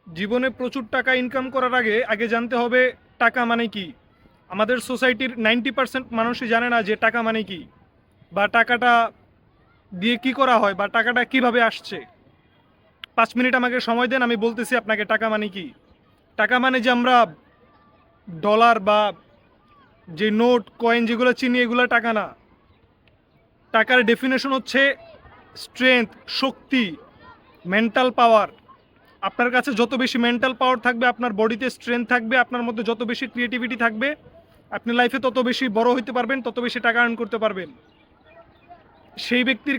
জীবনে প্রচুর টাকা ইনকাম করার আগে আগে জানতে হবে টাকা মানে কি। আমাদের সোসাইটির 90% মানুষই জানে না যে টাকা মানে কি, বা টাকাটা দিয়ে কি করা হয়, বা টাকাটা কিভাবে আসছে। 5 মিনিট আমাকে সময় দেন, আমি বলতেছি আপনাকে টাকা মানে কি। টাকা মানে যে আমরা ডলার বা যে নোট কয়েন যেগুলো চিনি, এগুলো টাকা না। টাকার ডেফিনেশন হচ্ছে স্ট্রেংথ, শক্তি, মেন্টাল পাওয়ার। আপনার কাছে যত বেশি মেন্টাল পাওয়ার থাকবে, আপনার বডিতে স্ট্রেংথ থাকবে, আপনার মধ্যে যত বেশি ক্রিয়েটিভিটি থাকবে, আপনি লাইফে তত বেশি বড় হইতে পারবেন, তত বেশি টাকা আর্ন করতে পারবেন। সেই ব্যক্তির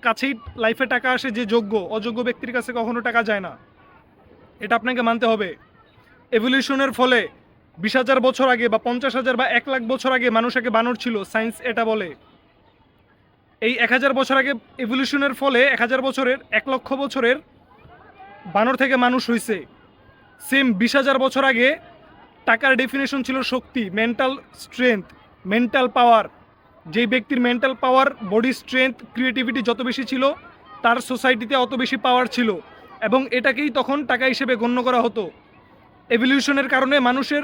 কাছেই লাইফে টাকা আসে যে যোগ্য, অযোগ্য ব্যক্তির কাছে কখনো টাকা যায় না। এটা আপনাকে মানতে হবে। এভলিউশনের ফলে 20,000 বছর আগে বা 50,000 বা 1,00,000 বছর আগে মানুষ আগে বানর ছিল, সায়েন্স এটা বলে। এই 1,000 বছর আগে এভলিউশনের ফলে 1,000 বছরের 1,00,000 বছরের বানর থেকে মানুষ হয়েছে। সেম 20,000 বছর আগে টাকার ডেফিনেশন ছিল শক্তি, মেন্টাল স্ট্রেংথ, মেন্টাল পাওয়ার। যেই ব্যক্তির মেন্টাল পাওয়ার, বডি স্ট্রেংথ, ক্রিয়েটিভিটি যত বেশি ছিল, তার সোসাইটিতে অত বেশি পাওয়ার ছিল, এবং এটাকেই তখন টাকা হিসেবে গণ্য করা হতো। এভলিউশনের কারণে মানুষের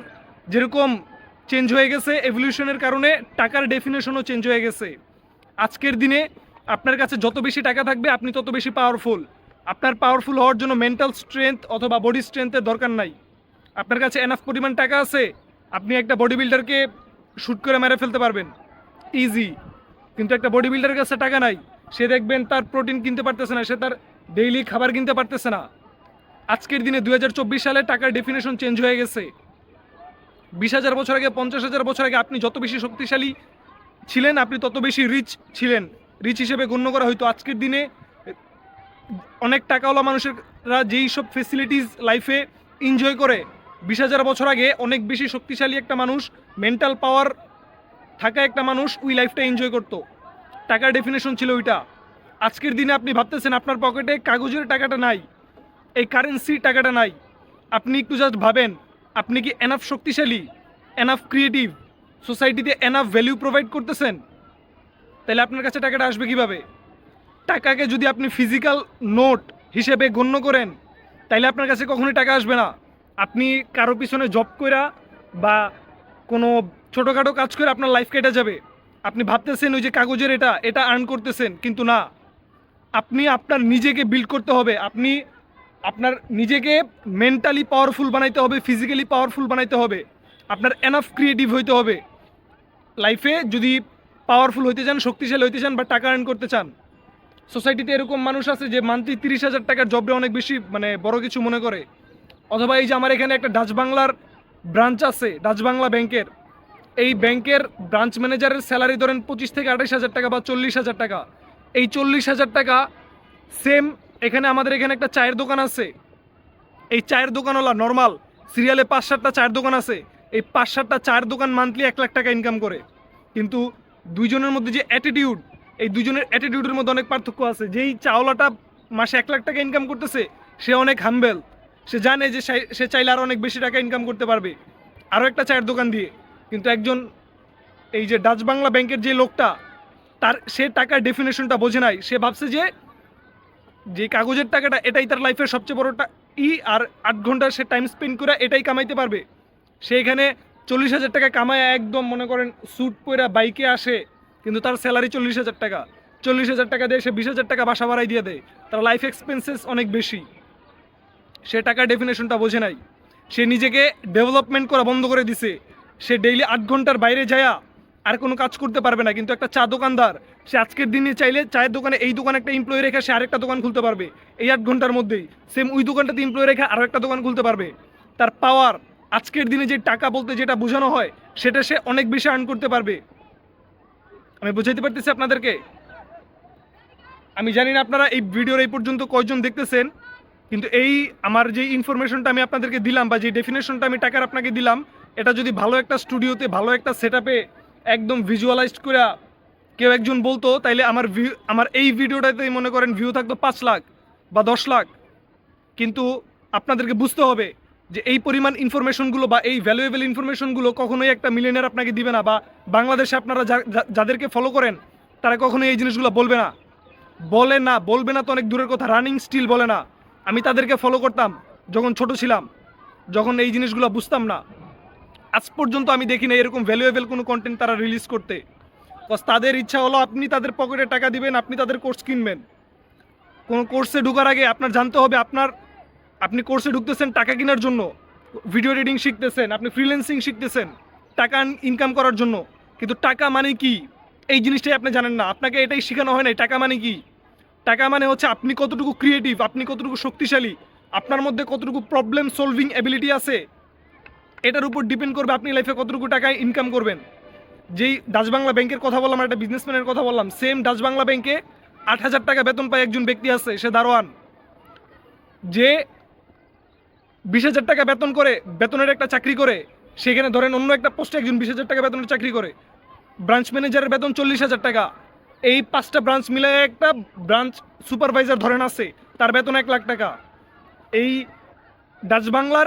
যেরকম চেঞ্জ হয়ে গেছে, এভলিউশনের কারণে টাকার ডেফিনেশনও চেঞ্জ হয়ে গেছে। আজকের দিনে আপনার কাছে যত বেশি টাকা থাকবে, আপনি তত বেশি পাওয়ারফুল। আপনার পাওয়ারফুল হওয়ার জন্য মেন্টাল স্ট্রেংথ অথবা বডি স্ট্রেংথের দরকার নাই। আপনার কাছে এনাফ পরিমাণ টাকা আছে, আপনি একটা বডি বিল্ডারকে শ্যুট করে মেরে ফেলতে পারবেন, ইজি। কিন্তু একটা বডি বিল্ডারের কাছে টাকা নাই, সে দেখবেন তার প্রোটিন কিনতে পারতেছে না, সে তার ডেইলি খাবার কিনতে পারতেছে না। আজকের দিনে 2024 সালে টাকার ডেফিনেশন চেঞ্জ হয়ে গেছে। 20,000 বছর আগে, 50,000 বছর আগে আপনি যত বেশি শক্তিশালী ছিলেন, আপনি তত বেশি রিচ ছিলেন, রিচ হিসেবে গণ্য করা হইতো। আজকের দিনে অনেক টাকাওয়ালা মানুষেরা যেই সব ফেসিলিটিস লাইফে এনজয় করে, 20,000 বছর আগে অনেক বেশি শক্তিশালী একটা মানুষ, মেন্টাল পাওয়ার থাকা একটা মানুষ ওই লাইফটা এনজয় করতো। টাকার ডেফিনেশন ছিল ওইটা। আজকের দিনে আপনি ভাবতেছেন আপনার পকেটে কাগজের টাকাটা নাই, এই কারেন্সির টাকাটা নাই। আপনি একটু জাস্ট ভাবেন, আপনি কি এনাফ শক্তিশালী, এনাফ ক্রিয়েটিভ, সোসাইটিতে এনাফ ভ্যালু প্রোভাইড করতেছেন? তাহলে আপনার কাছে টাকাটা আসবে কিভাবে? টাকাকে যদি আপনি ফিজিক্যাল নোট হিসেবে গণ্য করেন, তাইলে আপনার কাছে কখনোই টাকা আসবে না। আপনি কারো পিছনে জব কইরা বা কোনো ছোটোখাটো কাজ করে আপনার লাইফ কেটে যাবে। আপনি ভাবতেছেন ওই যে কাগজের এটা এটা আর্ন করতেছেন, কিন্তু না। আপনি আপনার নিজেকে বিল্ড করতে হবে। আপনি আপনার নিজেকে মেন্টালি পাওয়ারফুল বানাইতে হবে, ফিজিক্যালি পাওয়ারফুল বানাইতে হবে। আপনার এনাফ ক্রিয়েটিভ হইতে হবে। লাইফে যদি পাওয়ারফুল হইতে চান, শক্তিশালী হইতে চান, বা টাকা আর্ন করতে চান। সোসাইটিতে এরকম মানুষ আছে যে মান্থলি 30,000 টাকার জবরে অনেক বেশি বড় কিছু মনে করে। অথবা এই যে আমার এখানে একটা ডাচ বাংলার ব্রাঞ্চ আছে, ডাচ বাংলা ব্যাংকের। এই ব্যাংকের ব্রাঞ্চ ম্যানেজারের স্যালারি ধরেন 25 থেকে 28,000 টাকা বা 40,000 টাকা। এই 40,000 টাকা সেম এখানে আমাদের এখানে একটা চায়ের দোকান আছে। এই চায়ের দোকানওয়ালা নর্মাল সিরিয়ালে 5-7টা চায়ের দোকান আছে। এই 5-7টা চায়ের দোকান মান্থলি 1,00,000 টাকা ইনকাম করে। কিন্তু দুইজনের মধ্যে যে অ্যাটিটিউড, এই দুজনের অ্যাটিটিউডের মধ্যে অনেক পার্থক্য আছে। যেই চাওলাটা মাসে 1,00,000 টাকা ইনকাম করতেছে, সে অনেক হাম্বেল। সে জানে যে সে চাইলে আরও অনেক বেশি টাকা ইনকাম করতে পারবে আরও একটা চায়ের দোকান দিয়ে। কিন্তু একজন এই যে ডাচ বাংলা ব্যাংকের যে লোকটা, সে টাকার ডেফিনেশনটা বোঝে নাই। সে ভাবছে যে কাগজের টাকাটা এটাই তার লাইফের সবচেয়ে বড়টা আর 8 ঘন্টা সে টাইম স্পেন্ড করে এটাই কামাইতে পারবে। সে এখানে 40,000 টাকা কামায় একদম মনে করেন স্যুট পরা বাইকে আসে, কিন্তু তার স্যালারি 40,000 টাকা। 40,000 টাকা দিয়ে সে 20,000 টাকা বাসা ভাড়াই দিয়ে দেয়। তার লাইফ এক্সপেন্সেস অনেক বেশি। সে টাকার ডেফিনেশনটা বোঝে নাই। সে নিজেকে ডেভেলপমেন্ট করা বন্ধ করে দিছে। সে ডেইলি 8 ঘন্টার বাইরে যায়া আর কোনো কাজ করতে পারবে না। কিন্তু একটা চা দোকানদার, সে আজকের দিনে চাইলে চায়ের দোকানে এই দোকানে একটা এমপ্লয়ি রেখে সে আরেকটা দোকান খুলতে পারবে এই 8 ঘন্টার মধ্যেই। সেম ওই দোকানটাতে এমপ্লয়ি রেখে আরও একটা দোকান খুলতে পারবে। তার পাওয়ার, আজকের দিনে যে টাকা বলতে যেটা বোঝানো হয়, সেটা সে অনেক বেশি আর্ন করতে পারবে। আমি বুঝাইতে পারতেছি আপনাদেরকে। আমি জানি না আপনারা এই ভিডিওর এই পর্যন্ত কয়জন দেখতেছেন, কিন্তু এই আমার যে ইনফরমেশনটা আমি আপনাদেরকে দিলাম, বা যে ডেফিনেশনটা আমি টাকার আপনাকে দিলাম, এটা যদি ভালো একটা স্টুডিওতে, ভালো একটা সেটআপে একদম ভিজুয়ালাইজড করে কেউ একজন বলতো, তাইলে আমার এই ভিডিওটাতে মনে করেন ভিউ থাকতো 5 লাখ বা 10 লাখ। কিন্তু আপনাদেরকে বুঝতে হবে যে এই পরিমাণ ইনফরমেশনগুলো বা এই ভ্যালুয়েবল ইনফরমেশনগুলো কখনোই একটা মিলিয়নিয়ার আপনাকে দিবে না, বা বাংলাদেশে আপনারা যাদেরকে ফলো করেন তারা কখনোই এই জিনিসগুলো বলবে না। বলবে না তো অনেক দূরের কথা, রানিং স্টিল বলে না। আমি তাদেরকে ফলো করতাম, যখন ছোট ছিলাম, যখন এই জিনিসগুলো বুঝতাম না, আজ পর্যন্ত আমি দেখি না এরকম ভ্যালুয়েবল কোনো কন্টেন্ট তারা রিলিজ করতে। বস তাদের ইচ্ছা হলো আপনি তাদের পকেটে টাকা দিবেন, আপনি তাদের কোর্স কিনবেন। কোনো কোর্সে ঢোকার আগে আপনার জানতে হবে আপনি কোর্সে ঢুকতেছেন টাকা কেনার জন্য, ভিডিও এডিটিং শিখতেছেন, আপনি ফ্রিল্যান্সিং শিখতেছেন টাকা ইনকাম করার জন্য। কিন্তু টাকা মানে কি এই জিনিসটাই আপনি জানেন না, আপনাকে এটাই শেখানো হয় নাই টাকা মানে কি। টাকা মানে হচ্ছে আপনি কতটুকু ক্রিয়েটিভ, আপনি কতটুকু শক্তিশালী, আপনার মধ্যে কতটুকু প্রবলেম সলভিং অ্যাবিলিটি আছে, এটার উপর ডিপেন্ড করবে আপনি লাইফে কতটুকু টাকা ইনকাম করবেন। যেই ডাচ বাংলা ব্যাংকের কথা বললাম, একটা বিজনেসম্যানের কথা বললাম, সেম ডাচ বাংলা ব্যাংকে 8,000 টাকা বেতন পায় একজন ব্যক্তি আছে, সে দারোয়ান। যে 20,000 টাকা বেতন করে, বেতনের একটা চাকরি করে, সেখানে ধরেন অন্য একটা পোস্টে একজন 20,000 টাকা বেতনের চাকরি করে, ব্রাঞ্চ ম্যানেজারের বেতন 40,000 টাকা। এই 5টা ব্রাঞ্চ মিলে একটা ব্রাঞ্চ সুপারভাইজার ধরেন আছে, তার বেতন 1 লাখ টাকা। এই ডাচ বাংলার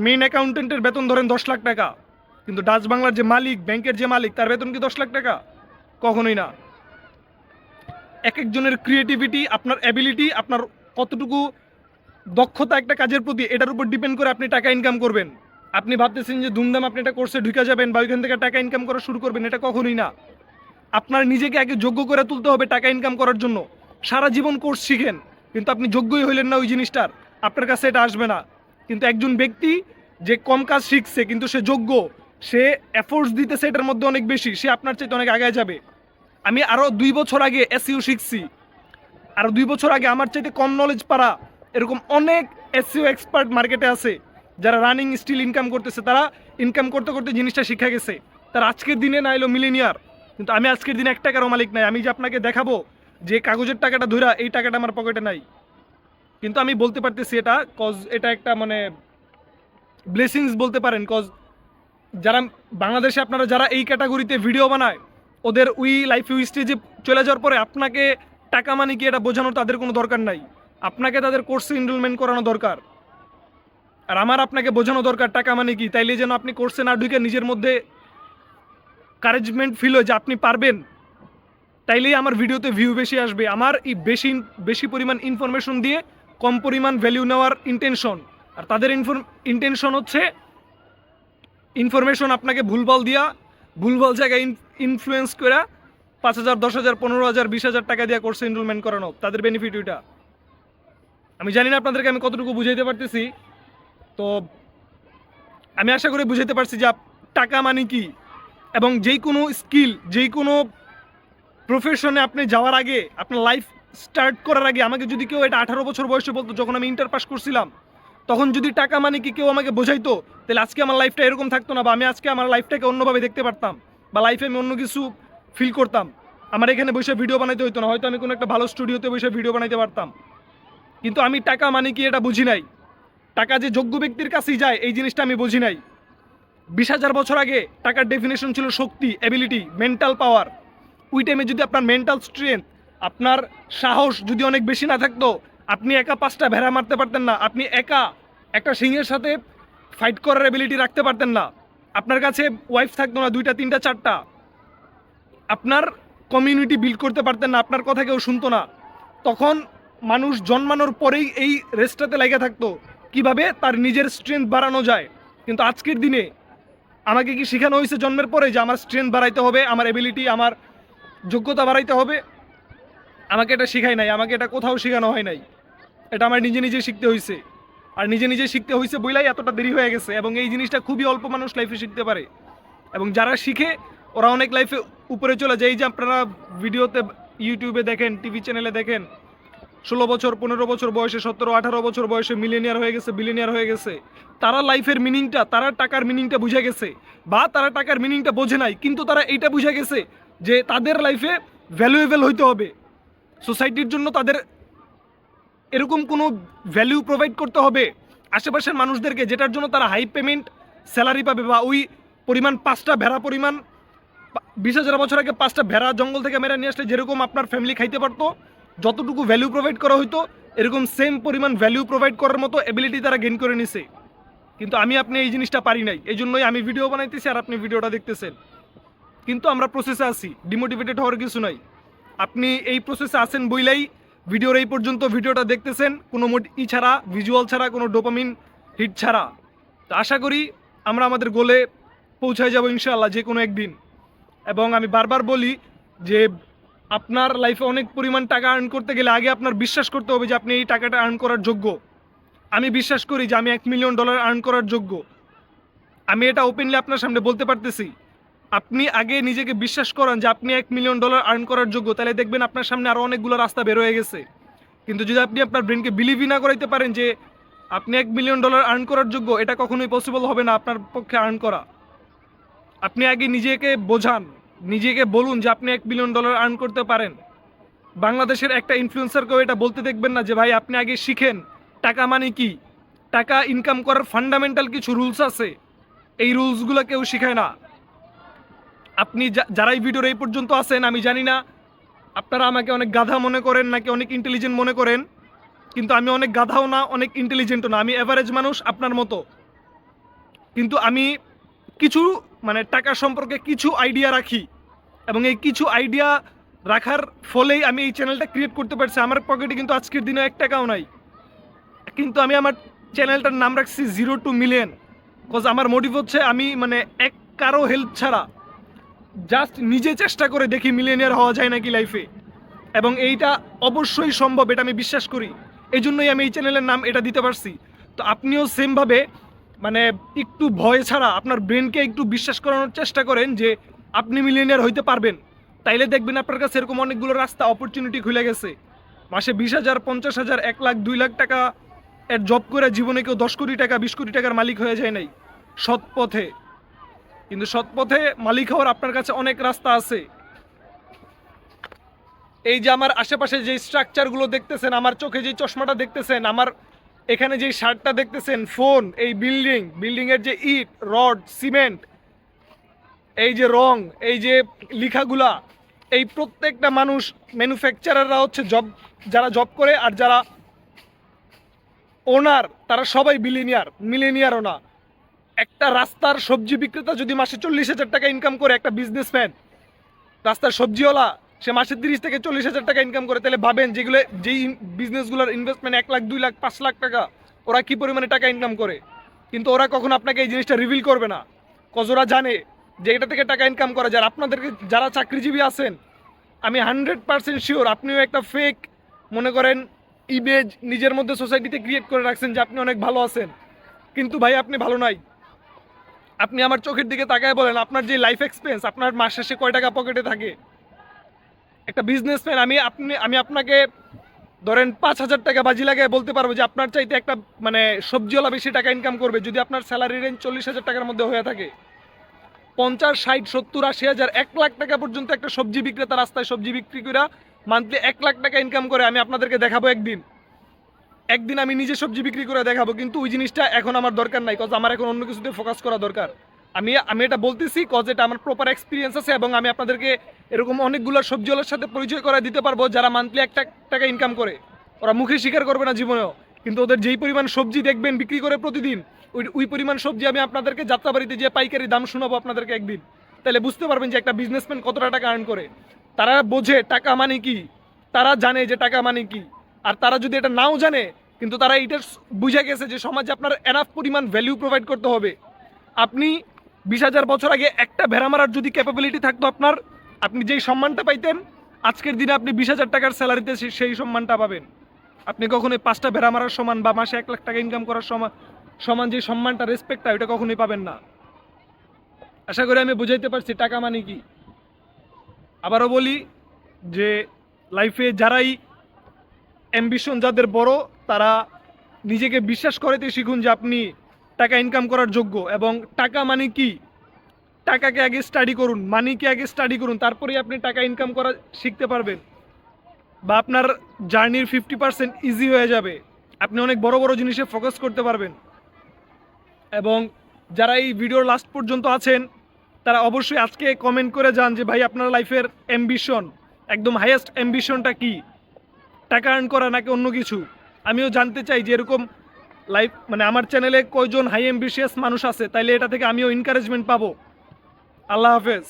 মেইন অ্যাকাউন্টেন্টের বেতন ধরেন 10 লাখ টাকা। কিন্তু ডাচ বাংলার যে মালিক, ব্যাংকের যে মালিক, তার বেতন কি 10 লাখ টাকা? কখনোই না। এক একজনের ক্রিয়েটিভিটি, আপনার অ্যাবিলিটি, আপনার কতটুকু দক্ষতা একটা কাজের প্রতি, এটার উপর ডিপেন্ড করে আপনি টাকা ইনকাম করবেন। আপনি ভাবতেছেন যে ধুমধাম আপনি একটা কোর্সে ঢুকে যাবেন বা ওইখান থেকে টাকা ইনকাম করা শুরু করবেন, এটা কখনোই না। আপনার নিজেকে আগে যোগ্য করে তুলতে হবে টাকা ইনকাম করার জন্য। সারা জীবন কোর্স শিখেন, কিন্তু আপনি যোগ্যই হইলেন না ওই জিনিসটার, আপনার কাছে এটা আসবে না। কিন্তু একজন ব্যক্তি যে কম কাজ শিখছে কিন্তু সে যোগ্য, সে এফোর্টস দিতেছে এটার মধ্যে অনেক বেশি, সে আপনার চাইতে অনেক আগে যাবে। আমি আরও 2 বছর আগে এসইও শিখছি, আরও 2 বছর আগে আমার চাইতে কম নলেজ পারা এরকম অনেক এসইও এক্সপার্ট মার্কেটে আছে, যারা রানিং স্টিল ইনকাম করতেছে। তারা ইনকাম করতে করতে জিনিসটা শিখা গেছে, তারা আজকের দিনে না এলো মিলিনিয়ার। কিন্তু আমি আজকের দিনে 1 টাকারও মালিক নাই। আমি যে আপনাকে দেখাবো যে কাগজের টাকাটা ধরা, এই টাকাটা আমার পকেটে নাই, কিন্তু আমি বলতে পারতেছি এটা, কজ এটা একটা মানে ব্লেসিংস বলতে পারেন। কজ যারা বাংলাদেশে আপনারা যারা এই ক্যাটাগরিতে ভিডিও বানায়, ওদের ওই লাইফ স্টেজে চলে যাওয়ার পরে আপনাকে টাকা মানে কি এটা বোঝানোর তাদের কোনো দরকার নাই। আপনাকে তাদের কোর্সে এনরোলমেন্ট করানো দরকার, আর আমার আপনাকে বোঝানো দরকার টাকা মানে কি। তাইলে যেন আপনি কোর্সে না ঢুকে নিজের মধ্যে কারেজমেন্ট ফিল হয় যে আপনি পারবেন, তাইলেই আমার ভিডিওতে ভিউ বেশি আসবে। আমার এই বেশি পরিমাণ ইনফরমেশন দিয়ে কম পরিমাণ ভ্যালু নেওয়ার ইন্টেনশন। আর তাদের ইন্টেনশন হচ্ছে ইনফরমেশন আপনাকে ভুলভাল জায়গায় ইনফ্লুয়েন্স করে 5,000, 10,000, 15,000, 20,000 টাকা দিয়ে কোর্সে এনরোলমেন্ট করানো, তাদের বেনিফিট ওইটা। আমি জানি না আপনাদেরকে আমি কতটুকু বুঝাইতে পারতেছি। তো আমি আশা করি বুঝাইতে পারছি যে টাকা মানে কি, এবং যেই কোনো স্কিল, যেই কোনো প্রফেশনে আপনি যাওয়ার আগে, আপনার লাইফ স্টার্ট করার আগে, আমাকে যদি কেউ এটা 18 বছর বয়সে বলতো, যখন আমি ইন্টার পাস করছিলাম, তখন যদি টাকা মানে কি কেউ আমাকে বোঝাইতো, তাহলে আজকে আমার লাইফটা এরকম থাকতো না, বা আমি আজকে আমার লাইফটাকে অন্যভাবে দেখতে পারতাম, বা লাইফে আমি অন্য কিছু ফিল করতাম। আমার এখানে বসে ভিডিও বানাইতে হইতো না, হয়তো আমি কোনো একটা ভালো স্টুডিওতে বসে ভিডিও বানাইতে পারতাম। কিন্তু আমি টাকা মানে কি এটা বুঝি নাই। টাকা যে যোগ্য ব্যক্তির কাছেই যায় এই জিনিসটা আমি বুঝি নাই। 20,000 বছর আগে টাকার ডেফিনেশন ছিল শক্তি, অ্যাবিলিটি, মেন্টাল পাওয়ার। ওই টাইমে যদি আপনার মেন্টাল স্ট্রেংথ, আপনার সাহস যদি অনেক বেশি না থাকতো, আপনি একা 5টা ভেড়া মারতে পারতেন না, আপনি একা একটা সিংহের সাথে ফাইট করার অ্যাবিলিটি রাখতে পারতেন না, আপনার কাছে ওয়াইফ থাকতো না 2টা, 3টা, 4টা, আপনার কমিউনিটি বিল্ড করতে পারতেন না, আপনার কথা কেউ শুনতো না। তখন মানুষ জন্মানোর পরেই এই রেসটাতে লেগে থাকতো কিভাবে তার নিজের স্ট্রেংথ বাড়ানো যায়। কিন্তু আজকের দিনে আমাকে কি শেখানো হয়েছে জন্মের পরে যে আমার স্ট্রেংথ বাড়াইতে হবে, আমার এবিলিটি, আমার যোগ্যতা বাড়াইতে হবে? আমাকে এটা শেখায় নাই, আমাকে এটা কোথাও শেখানো হয় নাই। এটা আমার নিজে নিজে শিখতে হয়েছে। আর নিজে নিজে শিখতে হয়েছে বইলাই এতটা দেরি হয়ে গেছে। এবং এই জিনিসটা খুবই অল্প মানুষ লাইফে শিখতে পারে, এবং যারা শিখে ওরা অনেক লাইফে উপরে চলে যায়। এই যে আপনারা ভিডিওতে ইউটিউবে দেখেন, টিভি চ্যানেলে দেখেন, 16 বছর, 15 বছর বয়সে, 17, 18 বছর বয়সে মিলিয়নিয়ার হয়ে গেছে, বিলিয়নিয়ার হয়ে গেছে। তারা লাইফের মিনিংটা, তারা টাকার মিনিংটা বুঝে গেছে, বা তারা টাকার মিনিংটা বোঝে নাই, কিন্তু তারা এইটা বুঝে গেছে যে তাদের লাইফে ভ্যালুয়েবল হইতে হবে, সোসাইটির জন্য তাদের এরকম কোনো ভ্যালু প্রোভাইড করতে হবে আশেপাশের মানুষদেরকে, যেটার জন্য তারা হাই পেমেন্ট স্যালারি পাবে, বা ওই পরিমাণ 5টা ভেড়া পরিমাণ 20,000 বছর আগে 5টা ভেড়া জঙ্গল থেকে মেরে নিয়ে আসলে যেরকম আপনার ফ্যামিলি খাইতে পারতো, যতটুকু ভ্যালু প্রোভাইড করা হইতো, এরকম সেম পরিমাণ ভ্যালু প্রোভাইড করার মতো এবিলিটি তারা গেইন করে নিছে। কিন্তু আপনি এই জিনিসটা পারি নাই, এই জন্যই আমি ভিডিও বানাইতেছি আর আপনি ভিডিওটা দেখতেছেন। কিন্তু আমরা প্রসেসে আছি, ডিমোটিভেটেড হওয়ার কিছু নাই। আপনি এই প্রসেসে আছেন বইলাই ভিডিওর এই পর্যন্ত ভিডিওটা দেখতেছেন কোনো ছাড়া, ভিজুয়াল ছাড়া, কোনো ডোপামিন হিট ছাড়া। তো আশা করি আমরা আমাদের গোলে পৌঁছায় যাব ইনশাআল্লাহ যে কোনো একদিন। এবং আমি বারবার বলি যে আপনার লাইফে অনেক পরিমাণ টাকা আর্ন করতে গেলে আগে আপনার বিশ্বাস করতে হবে যে আপনি এই টাকাটা আর্ন করার যোগ্য। আমি বিশ্বাস করি যে আমি $1 মিলিয়ন আর্ন করার যোগ্য। আমি এটা ওপেনলি আপনার সামনে বলতে পারতেছি। আপনি আগে নিজেকে বিশ্বাস করেন যে আপনি $1 মিলিয়ন আর্ন করার যোগ্য, তাহলে দেখবেন আপনার সামনে আরও অনেকগুলো রাস্তা বের হয়ে গেছে। কিন্তু যদি আপনি আপনার ব্রেনকে বিলিভই না করাইতে পারেন যে আপনি $1 মিলিয়ন আর্ন করার যোগ্য, এটা কখনোই পসিবল হবে না আপনার পক্ষে আর্ন করা। আপনি আগে নিজেকে বোঝান, নিজেকে বলুন যে আপনি $1 মিলিয়ন আর্ন করতে পারেন। বাংলাদেশের একটা ইনফ্লুয়েন্সারকেও এটা বলতে দেখবেন না যে ভাই আপনি আগে শিখেন টাকা মানে কি, টাকা ইনকাম করার ফান্ডামেন্টাল কিছু রুলস আছে, এই রুলসগুলো কেউ শিখায় না। আপনি যারা এই ভিডিওর এই পর্যন্ত আছেন, আমি জানি না আপনারা আমাকে অনেক গাধা মনে করেন নাকি অনেক ইন্টেলিজেন্ট মনে করেন, কিন্তু আমি অনেক গাধাও না, অনেক ইন্টেলিজেন্টও না, আমি অ্যাভারেজ মানুষ আপনার মতো। কিন্তু আমি কিছু টাকা সম্পর্কে কিছু আইডিয়া রাখি, এবং এই কিছু আইডিয়া রাখার ফলেই আমি এই চ্যানেলটা ক্রিয়েট করতে পারছি। আমার পকেটে কিন্তু আজকের দিনে $1 টাকাও নাই, কিন্তু আমি আমার চ্যানেলটার নাম রাখছি 0 to million। বিকজ আমার মোটিভ হচ্ছে আমি কারো হেল্প ছাড়া জাস্ট নিজে চেষ্টা করে দেখি মিলিয়নিয়ার হওয়া যায় নাকি লাইফে, এবং এইটা অবশ্যই সম্ভব, এটা আমি বিশ্বাস করি। এই জন্যই আমি এই চ্যানেলের নাম এটা দিতে পারছি। তো আপনিও সেমভাবে একটু ভয় ছাড়া আপনার ব্রেনকে একটু বিশ্বাস করানোর চেষ্টা করেন যে আপনি মিলিয়নিয়ার হইতে পারবেন। তাইলে দেখবেন আপনার কাছে এরকম অনেকগুলো রাস্তা, অপরচুনিটি খুলে গেছে। মাসে 20,000, 50,000, 1 লাখ, 2 লাখ টাকা এর জব করে জীবনে কেউ 10 কোটি টাকা, 20 কোটি টাকার মালিক হয়ে যায় নাই সৎ পথে। কিন্তু সৎ পথে মালিক হওয়ার আপনার কাছে অনেক রাস্তা আছে। এই যে আমার আশেপাশে যে স্ট্রাকচারগুলো দেখতেছেন, আমার চোখে যে চশমাটা দেখতেছেন, আমার এখানে যে শার্টটা দেখতেছেন, ফোন, এই বিল্ডিংয়ের যে ইট, রড, সিমেন্ট, এই যে রং, এই যে লিখাগুলা, এই প্রত্যেকটা মানুষ ম্যানুফ্যাকচারাররা হচ্ছে যারা জব করে, আর যারা ওনার তারা সবাই মিলেনিয়ারও না। একটা রাস্তার সবজি বিক্রেতা যদি মাসে 40,000 টাকা ইনকাম করে, একটা বিজনেসম্যান রাস্তার সবজিওয়ালা সে মাসে 30 থেকে 40,000 টাকা ইনকাম করে, তাহলে ভাবেন যেই বিজনেসগুলোর ইনভেস্টমেন্ট 1 লাখ, 2 লাখ, 5 লাখ টাকা, ওরা কি পরিমাণে টাকা ইনকাম করে। কিন্তু ওরা কখনো আপনাকে এই জিনিসটা রিভিল করবে না, কজ ওরা জানে যে এটা থেকে টাকা ইনকাম করা যায়। আপনাদেরকে যারা চাকরিজীবী আছেন, আমি 100% শিওর আপনিও একটা ফেক মনে করেন ইমেজ নিজের মধ্যে সোসাইটিতে ক্রিয়েট করে রাখছেন যে আপনি অনেক ভালো আছেন, কিন্তু ভাই আপনি ভালো নাই। আপনি আমার চোখের দিকে তাকায় বলেন আপনার যে লাইফ এক্সপেন্স, আপনার মাস শেষে কয় টাকা পকেটে থাকে। একটা বিজনেসম্যান, আমি আপনাকে ধরেন 5,000 টাকা বাজি লাগায় বলতে পারবো যে আপনার চাইতে একটা সবজিওয়ালা বেশি টাকা ইনকাম করবে যদি আপনার স্যালারি রেঞ্জ 40,000 টাকার মধ্যে হয়ে থাকে। 50, 60, 70, 80,000, 1 লাখ টাকা পর্যন্ত একটা সবজি বিক্রেতা রাস্তায় সবজি বিক্রি করে মান্থলি 1 লাখ টাকা ইনকাম করে। আমি আপনাদেরকে দেখাবো একদিন আমি নিজে সবজি বিক্রি করে দেখাবো, কিন্তু ওই জিনিসটা এখন আমার দরকার নাই, কজ আমার এখন অন্য কিছুতে ফোকাস করা দরকার। আমি এটা বলতেছি কজ এটা আমার প্রপার এক্সপিরিয়েন্স আছে, এবং আমি আপনাদেরকে এরকম অনেকগুলো সবজিওয়ালার সাথে পরিচয় করে দিতে পারবো যারা মান্থলি 1 টাকা ইনকাম করে। ওরা মুখে স্বীকার করবে না জীবনেও, কিন্তু ওদের যেই পরিমাণ সবজি দেখবেন বিক্রি করে প্রতিদিন, ওই পরিমাণ সবজি আমি আপনাদেরকে যাত্রাবাড়িতে যে পাইকারি দাম শোনাবো আপনাদেরকে একদিন, তাহলে বুঝতে পারবেন যে একটা বিজনেসম্যান কতটা টাকা আর্ন করে। তারা বোঝে টাকা মানে কি, তারা জানে যে টাকা মানে কি। আর তারা যদি এটা নাও জানে, কিন্তু তারা এটা বুঝে গেছে যে সমাজে আপনার এনাফ পরিমাণ ভ্যালু প্রোভাইড করতে হবে। আপনি 20,000 বছর আগে একটা ভেড়া মারার যদি ক্যাপাবিলিটি থাকতো আপনার, আপনি যেই সম্মানটা পাইতেন, আজকের দিনে আপনি 20,000 টাকার স্যালারিতে সেই সম্মানটা পাবেন। আপনি কখনোই 5টা ভেড়া মারার সমান বা মাসে 1 লাখ টাকা ইনকাম করার সমান যে সম্মানটা, রেসপেক্টটা, ওটা কখনোই পাবেন না। আশা করি আমি বুঝাইতে পারছি টাকা মানে কি। আবারও বলি যে লাইফে যারাই অ্যাম্বিশন যাদের বড়, তারা নিজেকে বিশ্বাস করাতে শিখুন যে আপনি টাকা ইনকাম করার যোগ্য। এবং টাকা মানে কি, টাকাকে আগে স্টাডি করুন, মানিকে আগে স্টাডি করুন, তারপরেই আপনি টাকা ইনকাম করা শিখতে পারবেন, বা আপনার জার্নির 50% ইজি হয়ে যাবে। আপনি অনেক বড় বড় জিনিসে ফোকাস করতে পারবেন। এবং যারা এই ভিডিওর লাস্ট পর্যন্ত আছেন, তারা অবশ্যই আজকে কমেন্ট করে যান যে ভাই আপনার লাইফের অ্যাম্বিশন, একদম হাইয়েস্ট অ্যাম্বিশনটা কি, টাকা আর্ন করা নাকি অন্য কিছু। আমিও জানতে চাই যে এরকম লাইফ আমার চ্যানেলে কয়জন হাই অ্যাম্বিশিয়াস মানুষ আছে, তাইলে এটা থেকে আমিও এনকারেজমেন্ট পাবো। আল্লাহ হাফেজ।